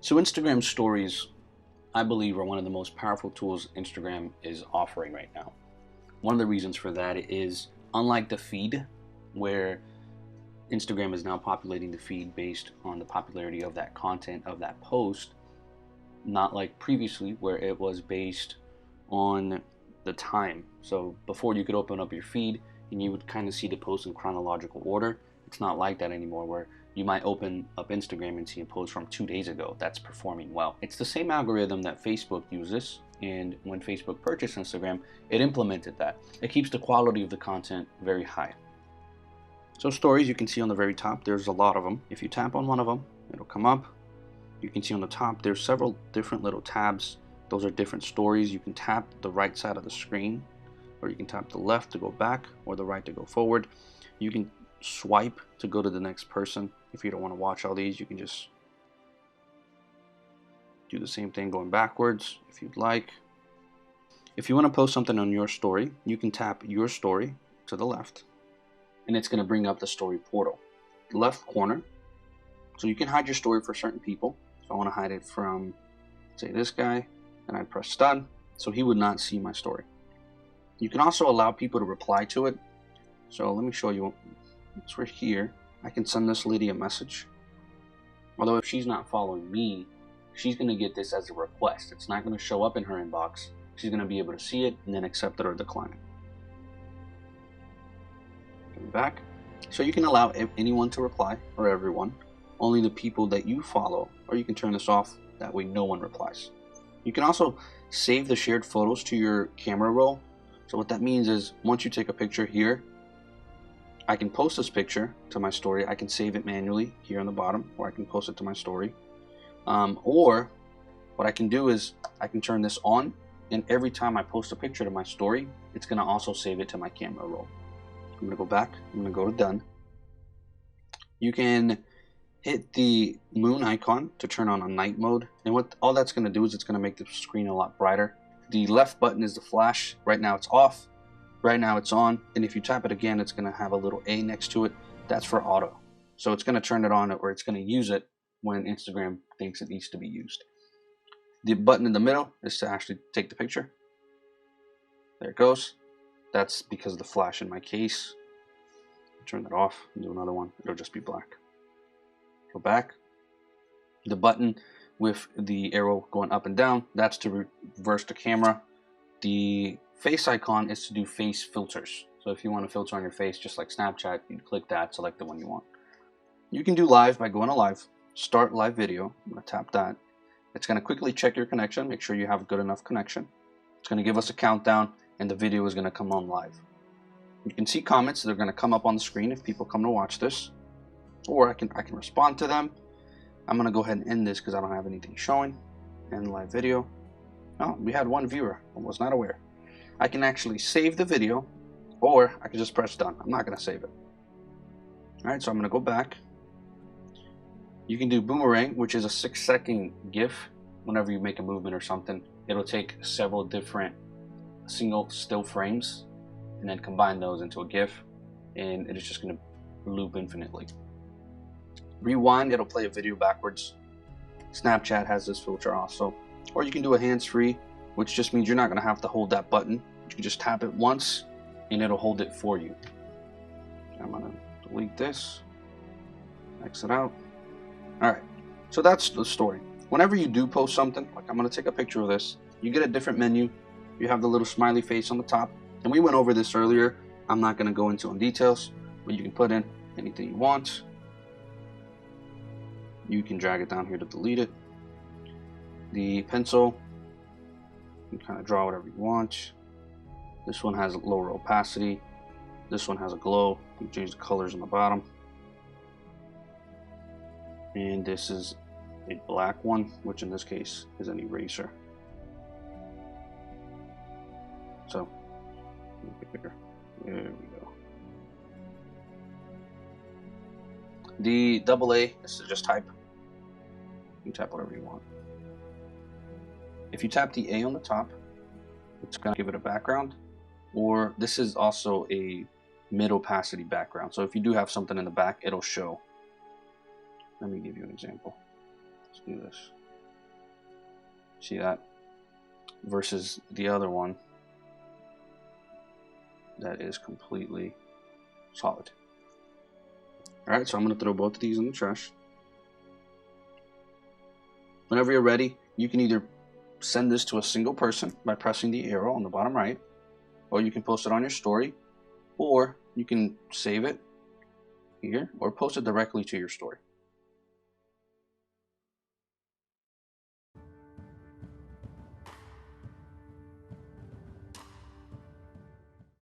So Instagram stories, I believe, are one of the most powerful tools Instagram is offering right now. One of the reasons for that is, unlike the feed, where Instagram is now populating the feed based on the popularity of that content of that post, not like previously where it was based on the time. So before, you could open up your feed and you would kind of see the post in chronological order. It's not like that anymore, where you might open up Instagram and see a post from 2 days ago that's performing well. It's the same algorithm that Facebook uses, and when Facebook purchased Instagram, it implemented that. It keeps the quality of the content very high. So stories, you can see on the very top, there's a lot of them. If you tap on one of them, it'll come up. You can see on the top, there's several different little tabs. Those are different stories. You can tap the right side of the screen, or you can tap the left to go back, or the right to go forward. You can swipe to go to the next person. If you don't want to watch all these, you can just do the same thing going backwards if you'd like. If you want to post something on your story, you can tap your story to the left, and it's going to bring up the story portal. Left corner, so you can hide your story for certain people. So I want to hide it from, say, this guy, and I press done, so he would not see my story. You can also allow people to reply to it. So let me show you. It's right here. I can send this lady a message. Although if she's not following me, she's going to get this as a request. It's not going to show up in her inbox. She's going to be able to see it and then accept it or decline it. Coming back. So you can allow anyone to reply, or everyone. Only the people that you follow, or you can turn this off. That way no one replies. You can also save the shared photos to your camera roll. So what that means is, once you take a picture here, I can post this picture to my story. I can save it manually here on the bottom, or I can post it to my story. Or what I can do is I can turn this on, and every time I post a picture to my story, it's going to also save it to my camera roll. I'm going to go back. I'm going to go to done. You can hit the moon icon to turn on a night mode, and what all that's going to do is it's going to make the screen a lot brighter. The left button is the flash. Right now it's off. Right now it's on, and if you tap it again, it's going to have a little A next to it. That's for auto. So it's going to turn it on, or it's going to use it when Instagram thinks it needs to be used. The button in the middle is to actually take the picture. There it goes. That's because of the flash in my case. Turn that off and do another one. It'll just be black. Go back. The button with the arrow going up and down, that's to reverse the camera. The face icon is to do face filters. So if you want to filter on your face, just like Snapchat, you click that, select the one you want. You can do live by going to live, start live video. I'm going to tap that. It's going to quickly check your connection, make sure you have a good enough connection. It's going to give us a countdown, and the video is going to come on live. You can see comments. They're going to come up on the screen if people come to watch this, or I can respond to them. I'm going to go ahead and end this because I don't have anything showing. End live video. Oh, we had one viewer. I was not aware. I can actually save the video, or I can just press done. I'm not going to save it. All right, so I'm going to go back. You can do boomerang, which is a 6-second GIF. Whenever you make a movement or something, it'll take several different single still frames and then combine those into a GIF, and it is just going to loop infinitely. Rewind, it'll play a video backwards. Snapchat has this filter also. Or you can do a hands-free, which just means you're not going to have to hold that button. You can just tap it once and it'll hold it for you. I'm going to delete this, exit out. Alright, so that's the story. Whenever you do post something, like I'm going to take a picture of this, you get a different menu. You have the little smiley face on the top. And we went over this earlier. I'm not going to go into details, but you can put in anything you want. You can drag it down here to delete it. The pencil, you can kind of draw whatever you want. This one has lower opacity. This one has a glow. You can change the colors on the bottom. And this is a black one, which in this case is an eraser. So, make it bigger. There we go. The AA, this is just type. You can tap whatever you want. If you tap the A on the top, it's going to give it a background, or this is also a mid opacity background. So if you do have something in the back, it'll show. Let me give you an example. Let's do this. See that? Versus the other one that is completely solid. Alright, so I'm going to throw both of these in the trash. Whenever you're ready, you can either send this to a single person by pressing the arrow on the bottom right, or you can post it on your story, or you can save it here or post it directly to your story.